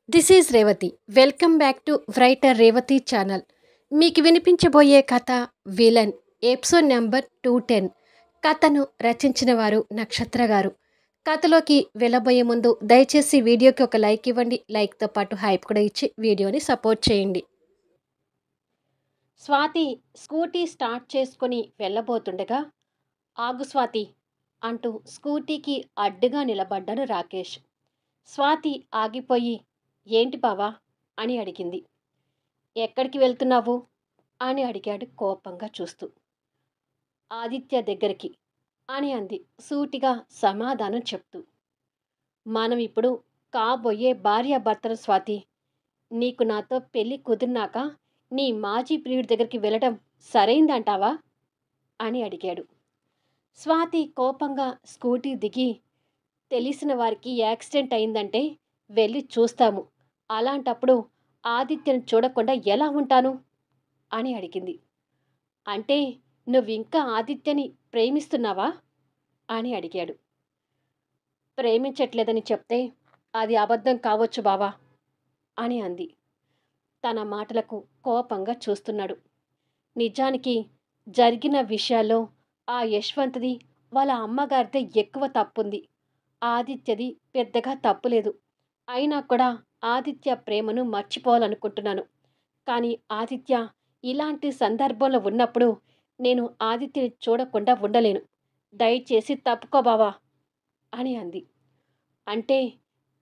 This is Revathi. Welcome back to writer Revathi channel. మీకు వినిపించబోయే కథ villain, episode number 210. కథను రచించిన వారు నక్షత్ర గారు. కథలోకి వెళ్ళబోయే ముందు దయచేసి వీడియోకి ఒక లైక్ ఇవ్వండి. లైక్తో పాటు హైప్ కూడా ఇచ్చి వీడియోని సపోర్ట్ చేయండి. స్వాతి స్కూటీ స్టార్ట్ చేసుకుని వెళ్ళబోతుండగా, ఆగు స్వాతి అంటూ స్కూటీకి అడ్డుగా నిలబడ్డాడు రాకేష్. స్వాతి ఆగిపోయి, ఏంటి బావా అని అడిగింది. ఎక్కడికి వెళ్తున్నావు అని అడిగాడు కోపంగా చూస్తూ. ఆదిత్య దగ్గరికి అని అంది సూటిగా సమాధానం చెప్తూ. మనం ఇప్పుడు కాబోయే భార్యాభర్తలు స్వాతి. నీకు నాతో పెళ్లి కుదిరినాక నీ మాజీ ప్రియుడి దగ్గరికి వెళ్ళడం సరైందంటావా అని అడిగాడు. స్వాతి కోపంగా స్కూటీ దిగి, తెలిసిన వారికి యాక్సిడెంట్ అయిందంటే వెళ్ళి చూస్తాము, అలాంటప్పుడు ఆదిత్యను చూడకుండా ఎలా ఉంటాను అని అడిగింది. అంటే నువ్వింకా ఆదిత్యని ప్రేమిస్తున్నావా అని అడిగాడు. ప్రేమించట్లేదని చెప్తే అది అబద్ధం కావచ్చు బావా అని అంది. తన మాటలకు కోపంగా చూస్తున్నాడు. నిజానికి జరిగిన విషయాల్లో ఆ యశ్వంత్ది వాళ్ళ అమ్మగారిదే ఎక్కువ తప్పుంది. ఆదిత్యది పెద్దగా తప్పులేదు. అయినా కూడా ఆదిత్య ప్రేమను మర్చిపోవాలనుకుంటున్నాను. కానీ ఆదిత్య ఇలాంటి సందర్భంలో ఉన్నప్పుడు నేను ఆదిత్యని చూడకుండా ఉండలేను. దయచేసి తప్పుకో బావా అని అంది. అంటే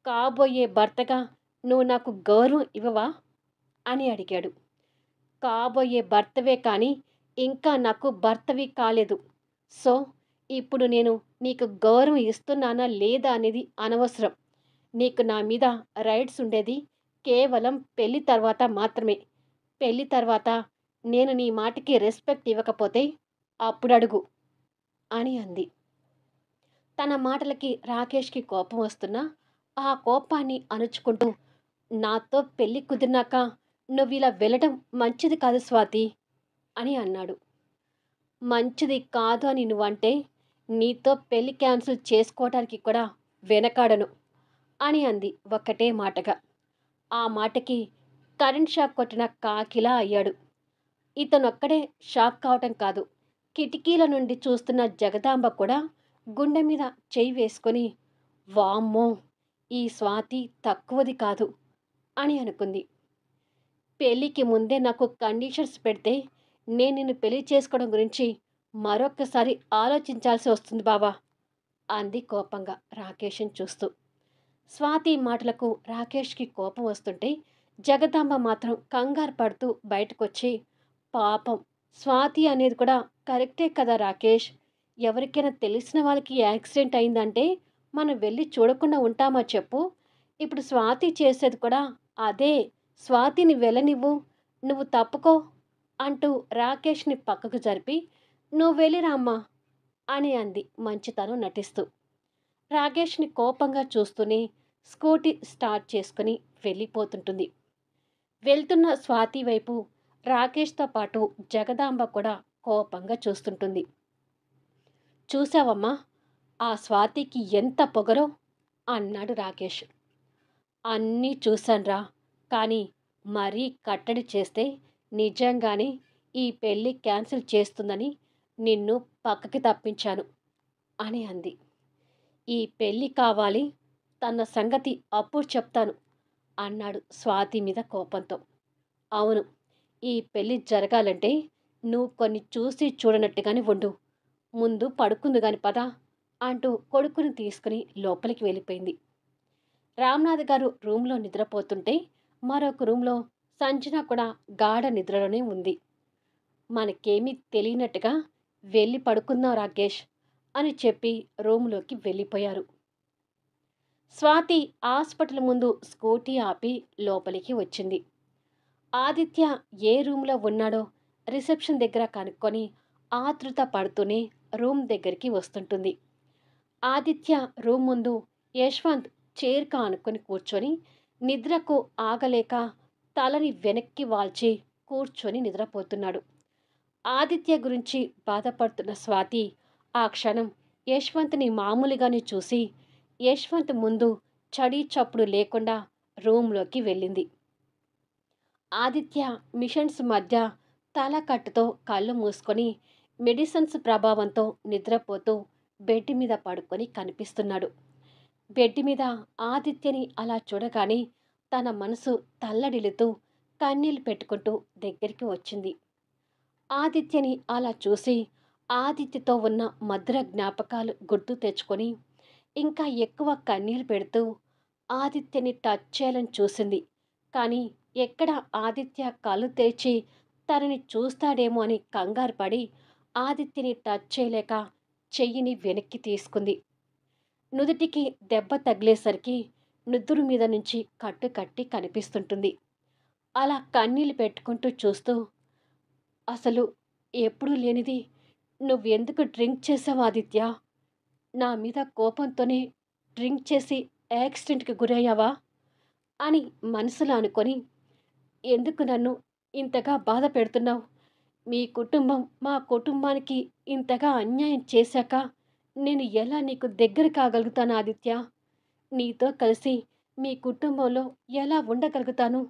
కాబోయే భర్తగా నువ్వు నాకు గౌరవం ఇవ్వవా అని అడిగాడు. కాబోయే భర్తవే కానీ ఇంకా నాకు భర్తవి కాలేదు. సో ఇప్పుడు నేను నీకు గౌరవం ఇస్తున్నానా లేదా అనేది అనవసరం. నీకు నా మీద రైట్స్ ఉండేది కేవలం పెళ్లి తర్వాత మాత్రమే. పెళ్లి తర్వాత నేను నీ మాటకి రెస్పెక్ట్ ఇవ్వకపోతే అప్పుడు అడుగు అని అంది. తన మాటలకి రాకేష్కి కోపం వస్తున్నా ఆ కోపాన్ని అణుచుకుంటూ, నాతో పెళ్లి కుదిరినాక నువ్వు ఇలా వెళ్ళడం మంచిది కాదు స్వాతి అని అన్నాడు. మంచిది కాదు అని నువ్వంటే నీతో పెళ్లి క్యాన్సిల్ చేసుకోవడానికి కూడా వెనకాడను అని అంది ఒక్కటే మాటగా. ఆ మాటకి కరెంట్ షాక్ కొట్టిన కాకిలా అయ్యాడు. ఇతనొక్కడే షాక్ కావటం కాదు, కిటికీల నుండి చూస్తున్న జగదాంబ కూడా గుండె మీద చెయ్యి వేసుకొని, వామ్మో, ఈ స్వాతి తక్కువది కాదు అని అనుకుంది. పెళ్ళికి ముందే నాకు కండిషన్స్ పెడితే నేను నిన్ను పెళ్లి చేసుకోవడం గురించి మరొక్కసారి ఆలోచించాల్సి వస్తుంది బావా అంది కోపంగా రాకేష్ని చూస్తూ. స్వాతి మాటలకు రాకేష్కి కోపం వస్తుంటే జగదాంబ మాత్రం కంగారు పడుతూ బయటకొచ్చి, పాపం స్వాతి అనేది కూడా కరెక్టే కదా రాకేష్. ఎవరికైనా తెలిసిన వాళ్ళకి యాక్సిడెంట్ అయిందంటే మనం వెళ్ళి చూడకుండా ఉంటామా చెప్పు. ఇప్పుడు స్వాతి చేసేది కూడా అదే. స్వాతిని వెళ్ళనివ్వు, నువ్వు తప్పుకో అంటూ రాకేష్ని పక్కకు జరిపి, నువ్వు వెళ్ళిరా అమ్మా అని అంది మంచితనం నటిస్తూ. రాకేష్ని కోపంగా చూస్తూనే స్కూటీ స్టార్ట్ చేసుకుని వెళ్ళిపోతుంటుంది. వెళ్తున్న స్వాతి వైపు రాకేష్తో పాటు జగదాంబ కూడా కోపంగా చూస్తుంటుంది. చూసావమ్మా, ఆ స్వాతికి ఎంత పొగరో అన్నాడు రాకేష్. అన్నీ చూశాన్రా, కానీ మరీ కట్టడి చేస్తే నిజంగానే ఈ పెళ్ళి క్యాన్సిల్ చేస్తుందని నిన్ను పక్కకి తప్పించాను అని అంది. ఈ పెళ్ళి కావాలి, తన సంగతి అప్పుడు చెప్తాను అన్నాడు స్వాతి మీద కోపంతో. అవును, ఈ పెళ్ళి జరగాలంటే నువ్వు కొన్ని చూసి చూడనట్టుగానే ఉండు. ముందు పడుకుంది గాని పదా అంటూ కొడుకుని తీసుకుని లోపలికి వెళ్ళిపోయింది. రామ్నాథ్ గారు రూమ్లో నిద్రపోతుంటే మరొక రూమ్లో సంజన కూడా గాఢ నిద్రలోనే ఉంది. మనకేమీ తెలియనట్టుగా వెళ్ళి పడుకుందాం రాకేష్ అని చెప్పి రూమ్లోకి వెళ్ళిపోయారు. స్వాతి హాస్పిటల్ ముందు స్కూటీ ఆపి లోపలికి వచ్చింది. ఆదిత్య ఏ రూమ్లో ఉన్నాడో రిసెప్షన్ దగ్గర కనుక్కొని ఆతృత పడుతూనే రూమ్ దగ్గరికి వస్తుంటుంది. ఆదిత్య రూమ్ ముందు యశ్వంత్ చైర్ కానుకొని కూర్చొని నిద్రకు ఆగలేక తలని వెనక్కి వాల్చి కూర్చొని నిద్రపోతున్నాడు. ఆదిత్య గురించి బాధపడుతున్న స్వాతి ఆ క్షణం యశ్వంత్ని మామూలుగానే చూసి, యశ్వంత్ ముందు చడీ చప్పుడు లేకుండా రూమ్లోకి వెళ్ళింది. ఆదిత్య మిషన్స్ మధ్య తల కట్టుతో కళ్ళు మూసుకొని మెడిసిన్స్ ప్రభావంతో నిద్రపోతూ బెడ్ మీద పడుకొని కనిపిస్తున్నాడు. బెడ్ మీద ఆదిత్యని అలా చూడగానే తన మనసు తల్లడిల్లుతూ కన్నీళ్లు పెట్టుకుంటూ దగ్గరికి వచ్చింది. ఆదిత్యని అలా చూసి ఆదిత్యతో ఉన్న మధుర జ్ఞాపకాలు గుర్తు తెచ్చుకొని ఇంకా ఎక్కువ కన్నీళ్లు పెడుతూ ఆదిత్యని టచ్ చేయాలని చూసింది. కానీ ఎక్కడ ఆదిత్య కళ్ళు తెరిచి తనని చూస్తాడేమో అని కంగారు పడి ఆదిత్యని టచ్ చేయలేక చెయ్యిని వెనక్కి తీసుకుంది. నుదుటికి దెబ్బ తగిలేసరికి నుదురు మీద నుంచి కట్టు కట్టి కనిపిస్తుంటుంది. అలా కన్నీళ్లు పెట్టుకుంటూ చూస్తూ, అసలు ఎప్పుడూ లేనిది నువ్వెందుకు డ్రింక్ చేసావు ఆదిత్య? నా మీద కోపంతోనే డ్రింక్ చేసి యాక్సిడెంట్‌కి గురయ్యావా? అని మనసులో అనుకొని, ఎందుకు నన్ను ఇంతగా బాధ పెడుతున్నావు? మీ కుటుంబం మా కుటుంబానికి ఇంతగా అన్యాయం చేశాక నేను ఎలా నీకు దగ్గర కాగలుగుతాను ఆదిత్య? నీతో కలిసి మీ కుటుంబంలో ఎలా ఉండగలుగుతాను?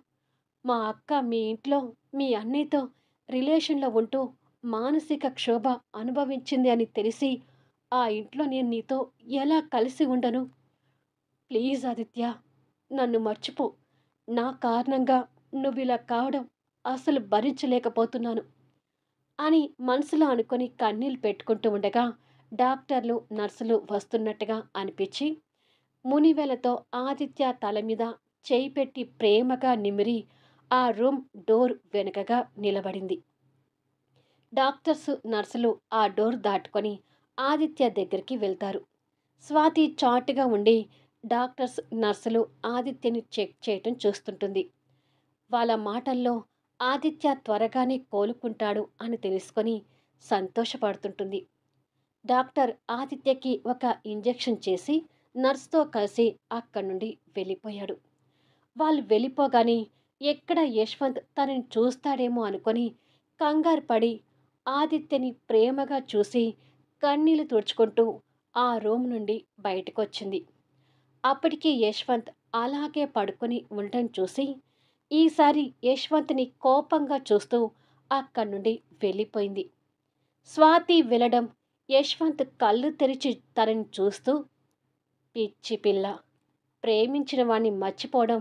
మా అక్క మీ ఇంట్లో మీ అన్నయ్యతో రిలేషన్‌లో ఉంటూ మానసిక క్షోభ అనుభవించింది అని తెలిసి ఆ ఇంట్లో నేను నీతో ఎలా కలిసి ఉండను? ప్లీజ్ ఆదిత్య, నన్ను మర్చిపో. నా కారణంగా నువ్విలా కావడం అసలు భరించలేకపోతున్నాను అని మనసులో అనుకొని కన్నీళ్లు పెట్టుకుంటూ ఉండగా డాక్టర్లు, నర్సులు వస్తున్నట్టుగా అనిపించి మునివేలతో ఆదిత్య తల మీద చేయి పెట్టి ప్రేమగా నిమిరి ఆ రూమ్ డోర్ వెనుకగా నిలబడింది. డాక్టర్స్, నర్సులు ఆ డోర్ దాటుకొని ఆదిత్య దగ్గరికి వెళ్తారు. స్వాతి చాటుగా ఉండి డాక్టర్స్, నర్సులు ఆదిత్యని చెక్ చేయటం చూస్తుంటుంది. వాళ్ళ మాటల్లో ఆదిత్య త్వరగానే కోలుకుంటాడు అని తెలుసుకొని సంతోషపడుతుంటుంది. డాక్టర్ ఆదిత్యకి ఒక ఇంజెక్షన్ చేసి నర్స్‌తో కలిసి అక్కడి నుండి వెళ్ళిపోయాడు. వాళ్ళు వెళ్ళిపోగానే ఎక్కడ యశ్వంత్ తనని చూస్తాడేమో అనుకొని కంగారు పడి ఆదిత్యని ప్రేమగా చూసి కన్నీళ్లు తుడుచుకుంటూ ఆ రూమ్ నుండి బయటకొచ్చింది. అప్పటికి యశ్వంత్ అలాగే పడుకొని ఉండటం చూసి ఈసారి యశ్వంత్‌ని కోపంగా చూస్తూ అక్కడి నుండి వెళ్ళిపోయింది. స్వాతి వెళ్ళడం యశ్వంత్ కళ్ళు తెరిచి తనని చూస్తూ, పిచ్చి పిల్ల, ప్రేమించిన వాణ్ణి మర్చిపోవడం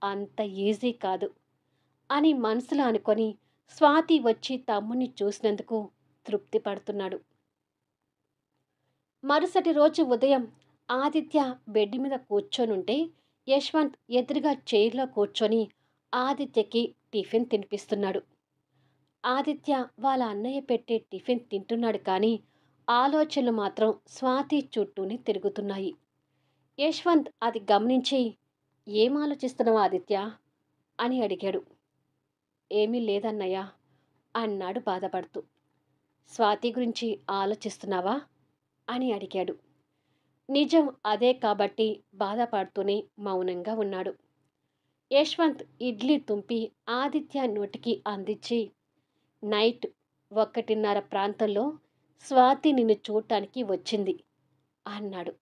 అంత ఈజీ కాదు అని మనసులో అనుకొని స్వాతి వచ్చి తమ్ముణ్ణి చూసినందుకు తృప్తి పడుతున్నాడు. మరుసటి రోజు ఉదయం ఆదిత్య బెడ్ మీద కూర్చొనుంటే యశ్వంత్ ఎదురుగా చైర్లో కూర్చొని ఆదిత్యకి టిఫిన్ తినిపిస్తున్నాడు. ఆదిత్య వాళ్ళ అన్నయ్య పెట్టే టిఫిన్ తింటున్నాడు కానీ ఆలోచనలు మాత్రం స్వాతి చుట్టూనే తిరుగుతున్నాయి. యశ్వంత్ అది గమనించి, ఏం ఆలోచిస్తున్నావు ఆదిత్య అని అడిగాడు. ఏమీ లేదన్నయ్య అన్నాడు బాధపడుతూ. స్వాతి గురించి ఆలోచిస్తున్నావా అని అడిగాడు. నిజం అదే కాబట్టి బాధపడుతూనే మౌనంగా ఉన్నాడు. యశ్వంత్ ఇడ్లీ తుంపి ఆదిత్య నోటికి అందించి, నైట్ 1:30 ప్రాంతంలో స్వాతి నిన్ను చూడటానికి వచ్చింది అన్నాడు.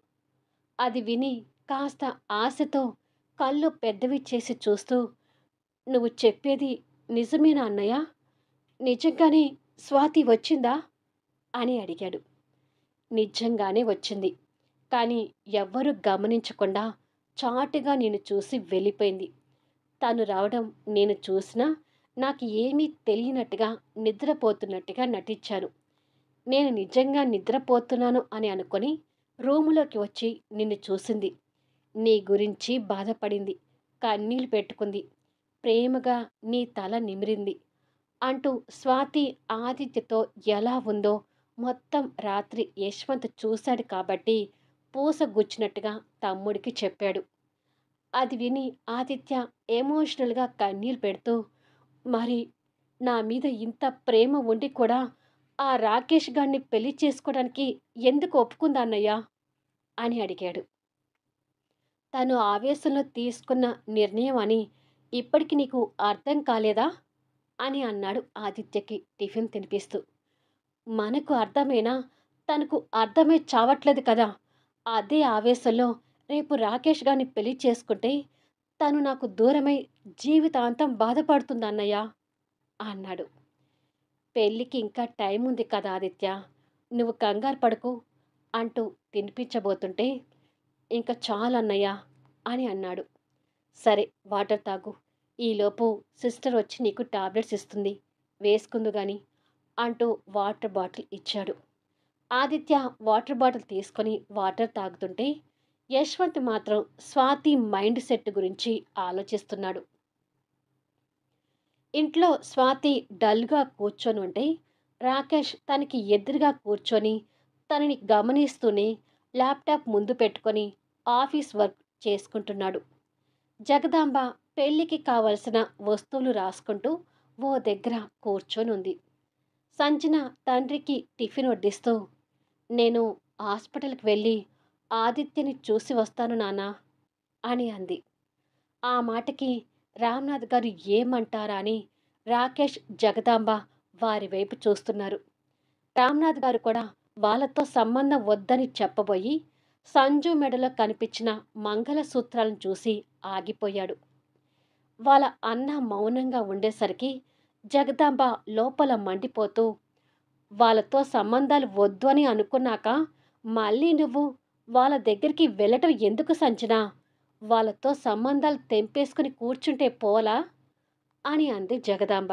అది విని కాస్త ఆశతో కళ్ళు పెద్దవి చేసి చూస్తూ, నువ్వు చెప్పేది నిజమేనా అన్నయ్య? నిజంగానే స్వాతి వచ్చిందా అని అడిగాడు. నిజంగానే వచ్చింది. కానీ ఎవ్వరూ గమనించకుండా చాటుగా నిన్ను చూసి వెళ్ళిపోయింది. తను రావడం నేను చూసినా నాకు ఏమీ తెలియనట్టుగా నిద్రపోతున్నట్టుగా నటించాను. నేను నిజంగా నిద్రపోతున్నాను అని అనుకొని రూములోకి వచ్చి నిన్ను చూసింది. నీ గురించి బాధపడింది. కన్నీళ్లు పెట్టుకుంది. ప్రేమగా నీ తల నిమిరింది అంటూ స్వాతి ఆదిత్యతో ఎలా ఉందో మొత్తం రాత్రి యశ్వంత్ చూశాడు కాబట్టి పూస గుచ్చినట్టుగా తమ్ముడికి చెప్పాడు. అది విని ఆదిత్య ఎమోషనల్‌గా కన్నీళ్లు పెడుతూ, మరి నా మీద ఇంత ప్రేమ ఉండి కూడా ఆ రాకేష్ గాడిని పెళ్లి చేసుకోవడానికి ఎందుకు ఒప్పుకుందా అన్నయ్య అని అడిగాడు. తను ఆవేశంలో తీసుకున్న నిర్ణయం అని ఇప్పటికి నీకు అర్థం కాలేదా అని అన్నాడు ఆదిత్యకి టిఫిన్ తినిపిస్తూ. మనకు అర్థమైనా తనకు అర్థమై చావట్లేదు కదా! అదే ఆవేశంలో రేపు రాకేష్ గారిని పెళ్లి చేసుకుంటే తను నాకు దూరమై జీవితాంతం బాధపడుతుందన్నయ్య అన్నాడు. పెళ్ళికి ఇంకా టైం ఉంది కదా ఆదిత్య, నువ్వు కంగారు పడకు అంటూ తినిపించబోతుంటే, ఇంక చాలన్నయ్య అని అన్నాడు. సరే వాటర్ తాగు. ఈలోపు సిస్టర్ వచ్చి నీకు టాబ్లెట్స్ ఇస్తుంది. వేసుకుందు గాని అంటూ వాటర్ బాటిల్ ఇచ్చాడు. ఆదిత్య వాటర్ బాటిల్ తీసుకొని వాటర్ తాగుతుంటే యశ్వంత్ మాత్రం స్వాతి మైండ్ సెట్ గురించి ఆలోచిస్తున్నాడు. ఇంట్లో స్వాతి డల్‌గా కూర్చొని ఉంటే రాకేష్ తనకి ఎదురుగా కూర్చొని తనని గమనిస్తూనే ల్యాప్‌టాప్ ముందు పెట్టుకొని ఆఫీస్ వర్క్ చేసుకుంటున్నాడు. జగదాంబ పెళ్ళికి కావలసిన వస్తువులు రాసుకుంటూ ఓ దగ్గర కూర్చొనుంది. సంజన తండ్రికి టిఫిన్ వడ్డిస్తూ, "నేను హాస్పిటల్‌కి వెళ్ళి ఆదిత్యని చూసి వస్తాను నాన్నా" అని అంది. ఆ మాటకి రామ్‌నాథ్ గారు ఏమంటారా అని రాకేష్, జగదాంబ వారి వైపు చూస్తున్నారు. రామ్‌నాథ్ గారు కూడా వాళ్ళతో సంబంధం వద్దని చెప్పబోయి, సంజు మెడలో కనిపించిన మంగళసూత్రాలను చూసి ఆగిపోయాడు. వాళ్ళ అన్న మౌనంగా ఉండేసరికి జగదాంబ లోపల మండిపోతూ, వాళ్ళతో సంబంధాలు వద్దు అని అనుకున్నాక మళ్ళీ నువ్వు వాళ్ళ దగ్గరికి వెళ్ళటం ఎందుకు సంజనా? వాళ్ళతో సంబంధాలు తెంపేసుకుని కూర్చుంటే పోలా అని అంది జగదాంబ.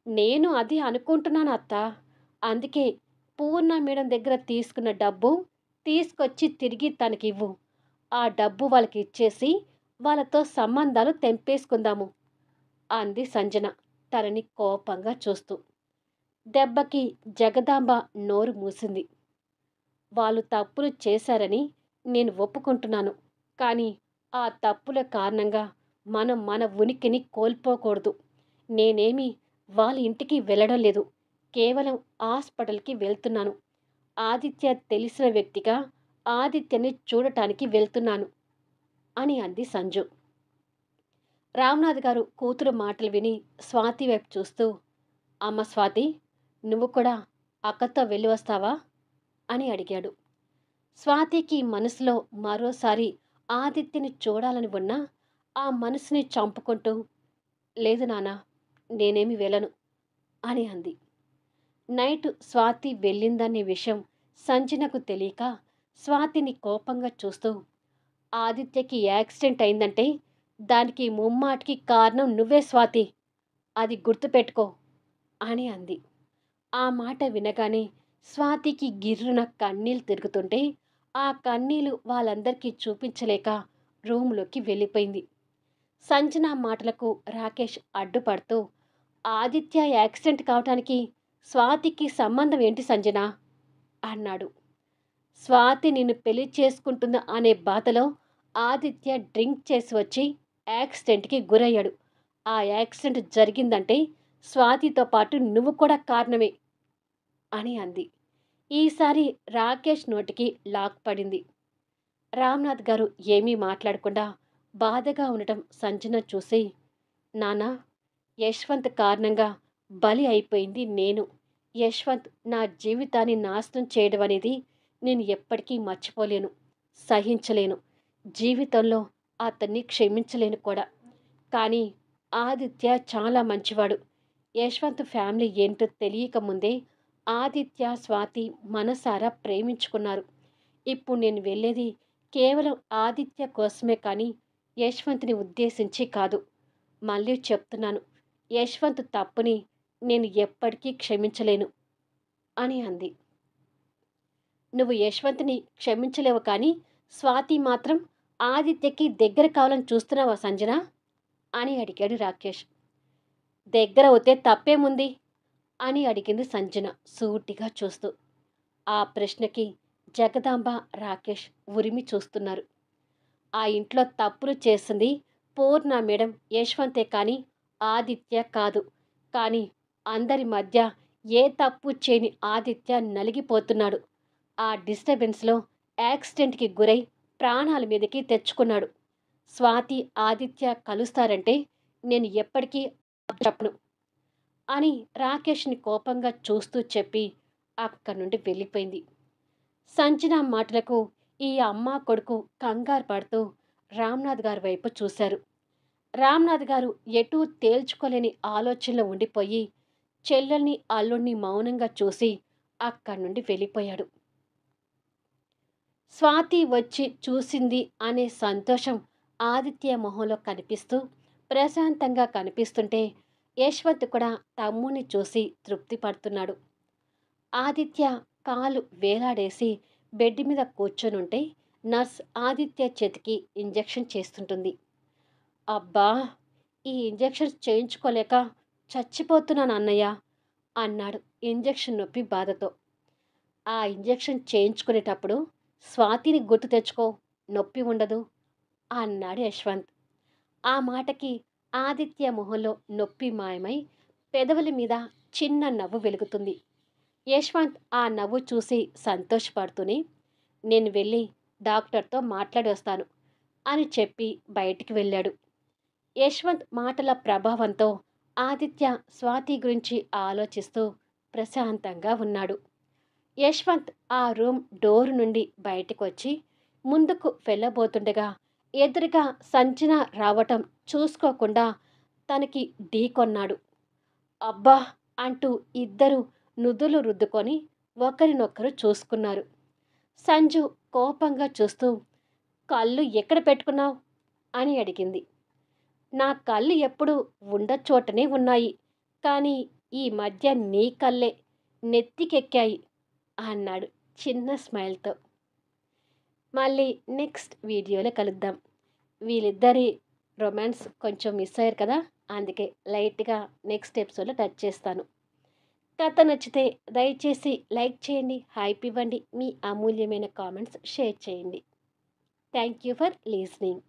నేను అది అనుకుంటున్నాను అత్తా. అందుకే పూర్ణ మేడం దగ్గర తీసుకున్న డబ్బు తీసుకొచ్చి తిరిగి తనకివ్వు. ఆ డబ్బు వాళ్ళకి ఇచ్చేసి వాళ్ళతో సంబంధాలు తెంపేసుకుందాము అంది సంజన తనని కోపంగా చూస్తూ. దెబ్బకి జగదాంబ నోరు మూసింది. వాళ్ళు తప్పులు చేశారని నేను ఒప్పుకుంటున్నాను. కానీ ఆ తప్పుల కారణంగా మనం మన ఉనికిని కోల్పోకూడదు. నేనేమి వాళ్ళ ఇంటికి వెళ్ళడం లేదు. కేవలం హాస్పిటల్‌కి వెళ్తున్నాను. ఆదిత్య తెలిసిన వ్యక్తిగా ఆదిత్యని చూడటానికి వెళ్తున్నాను అని అంది సంజు. రామ్‌నాథ్ గారు కూతురు మాటలు విని స్వాతి వైపు చూస్తూ, అమ్మ స్వాతి, నువ్వు కూడా అక్కతో వెళ్ళి వస్తావా అని అడిగాడు. స్వాతికి మనసులో మరోసారి ఆదిత్యని చూడాలని ఉన్నా ఆ మనసుని చంపుకుంటూ, లేదు నాన్న, నేనేమి వెళ్ళను అని అంది. నైట్ స్వాతి వెళ్ళిందనే విషయం సంజనకు తెలియక స్వాతిని కోపంగా చూస్తూ, ఆదిత్యకి యాక్సిడెంట్ అయిందంటే దానికి ముమ్మాటికి కారణం నువ్వే స్వాతి, అది గుర్తుపెట్టుకో అని అంది. ఆ మాట వినగానే స్వాతికి గిర్రున కన్నీళ్లు తిరుగుతుంటే ఆ కన్నీళ్లు వాళ్ళందరికీ చూపించలేక రూములోకి వెళ్ళిపోయింది. సంజన మాటలకు రాకేష్ అడ్డుపడుతూ, ఆదిత్య యాక్సిడెంట్ కావటానికి స్వాతికి సంబంధం ఏంటి సంజన అన్నాడు. స్వాతి నిన్ను పెళ్లి చేసుకుంటుందా అనే బాధలో ఆదిత్య డ్రింక్ చేసి వచ్చి యాక్సిడెంట్కి గురయ్యాడు. ఆ యాక్సిడెంట్ జరిగిందంటే స్వాతితో పాటు నువ్వు కూడా కారణమే అని అంది. ఈసారి రాకేష్ నోటికి లాక్ పడింది. రామ్‌నాథ్ గారు ఏమీ మాట్లాడకుండా బాధగా ఉండటం సంజన చూసి, నాన్నా, యశ్వంత్ కారణంగా బలి అయిపోయింది నేను. యశ్వంత్ నా జీవితాన్ని నాశనం చేయడం అనేది నేను ఎప్పటికీ మర్చిపోలేను, సహించలేను. జీవితంలో అతన్ని క్షమించలేను కూడా. కానీ ఆదిత్య చాలా మంచివాడు. యశ్వంత్ ఫ్యామిలీ ఏంటో తెలియక ముందే ఆదిత్య, స్వాతి మనసారా ప్రేమించుకున్నారు. ఇప్పుడు నేను వెళ్ళేది కేవలం ఆదిత్య కోసమే కానీ యశ్వంత్‌ని ఉద్దేశించి కాదు. మళ్ళీ చెప్తున్నాను, యశ్వంత్ తప్పుని నేను ఎప్పటికీ క్షమించలేను అని అంది. నువ్వు యశ్వంత్‌ని క్షమించలేవు కానీ స్వాతి మాత్రం ఆదిత్యకి దగ్గర కావాలని చూస్తున్నావా సంజన అని అడిగాడు రాకేష్. దగ్గర అవుతే తప్పేముంది అని అడిగింది సంజన సూటిగా చూస్తూ. ఆ ప్రశ్నకి జగదాంబ, రాకేష్ ఉరిమి చూస్తున్నారు. ఆ ఇంట్లో తప్పులు చేసింది పూర్ణ మేడం, యశ్వంతే కానీ ఆదిత్య కాదు. కానీ అందరి మధ్య ఏ తప్పు చేయని ఆదిత్య నలిగిపోతున్నాడు. ఆ డిస్టర్బెన్స్‌లో యాక్సిడెంట్‌కి గురై ప్రాణాల మీదకి తెచ్చుకున్నాడు. స్వాతి, ఆదిత్య కలుస్తారంటే నేను ఎప్పటికీ చెప్పను అని రాకేష్‌ని కోపంగా చూస్తూ చెప్పి అక్కడి నుండి వెళ్ళిపోయింది. సంజన మాటలకు ఈ అమ్మ కొడుకు కంగారు పడుతూ రామ్నాథ్ గారి వైపు చూశారు. రామ్నాథ్ గారు ఎటూ తేల్చుకోలేని ఆలోచనలో ఉండిపోయి చెల్లెల్ని అల్లుణ్ణి మౌనంగా చూసి అక్కడి నుండి వెళ్ళిపోయాడు. స్వాతి వచ్చి చూసింది అనే సంతోషం ఆదిత్య మొహంలో కనిపిస్తూ ప్రశాంతంగా కనిపిస్తుంటే యశ్వంత్ కూడా తమ్ముణ్ణి చూసి తృప్తి పడుతున్నాడు. ఆదిత్య కాలు వేలాడేసి బెడ్ మీద కూర్చొనుంటే నర్స్ ఆదిత్య చేతికి ఇంజెక్షన్ చేస్తుంటుంది. అబ్బా! ఈ ఇంజెక్షన్స్ చేయించుకోలేక చచ్చిపోతున్నాను అన్నయ్య అన్నాడు ఇంజెక్షన్ నొప్పి బాధతో. ఆ ఇంజెక్షన్ చేయించుకునేటప్పుడు స్వాతిని గుర్తు తెచ్చుకో, నొప్పి ఉండదు అన్నాడు యశ్వంత్. ఆ మాటకి ఆదిత్య మొహంలో నొప్పి మాయమై పెదవుల మీద చిన్న నవ్వు వెలుగుతుంది. యశ్వంత్ ఆ నవ్వు చూసి సంతోషపడుతూనే నేను వెళ్ళి డాక్టర్తో మాట్లాడి వస్తాను అని చెప్పి బయటికి వెళ్ళాడు. యశ్వంత్ మాటల ప్రభావంతో ఆదిత్య స్వాతి గురించి ఆలోచిస్తూ ప్రశాంతంగా ఉన్నాడు. యశ్వంత్ ఆ రూమ్ డోరు నుండి బయటకు వచ్చి ముందుకు వెళ్ళబోతుండగా ఎదురుగా సంచన రావటం చూసుకోకుండా తనకి ఢీకొన్నాడు. అబ్బా! అంటూ ఇద్దరు నుదులు రుద్దుకొని ఒకరినొకరు చూసుకున్నారు. సంజు కోపంగా చూస్తూ కళ్ళు ఎక్కడ పెట్టుకున్నావు అని అడిగింది. నా కళ్ళు ఎప్పుడు ఉన్న చోటనే ఉన్నాయి, కానీ ఈ మధ్య నీ కళ్ళే నెత్తికెక్కాయి అన్నాడు చిన్న స్మైల్తో. మళ్ళీ నెక్స్ట్ వీడియోలో కలుద్దాం. వీళ్ళిద్దరి రొమాన్స్ కొంచెం మిస్ అయ్యారు కదా, అందుకే లైట్గా నెక్స్ట్ ఎపిసోడ్లో టచ్ చేస్తాను. కథ నచ్చితే దయచేసి లైక్ చేయండి, హైప్ ఇవ్వండి, మీ అమూల్యమైన కామెంట్స్ షేర్ చేయండి. Thank you for listening.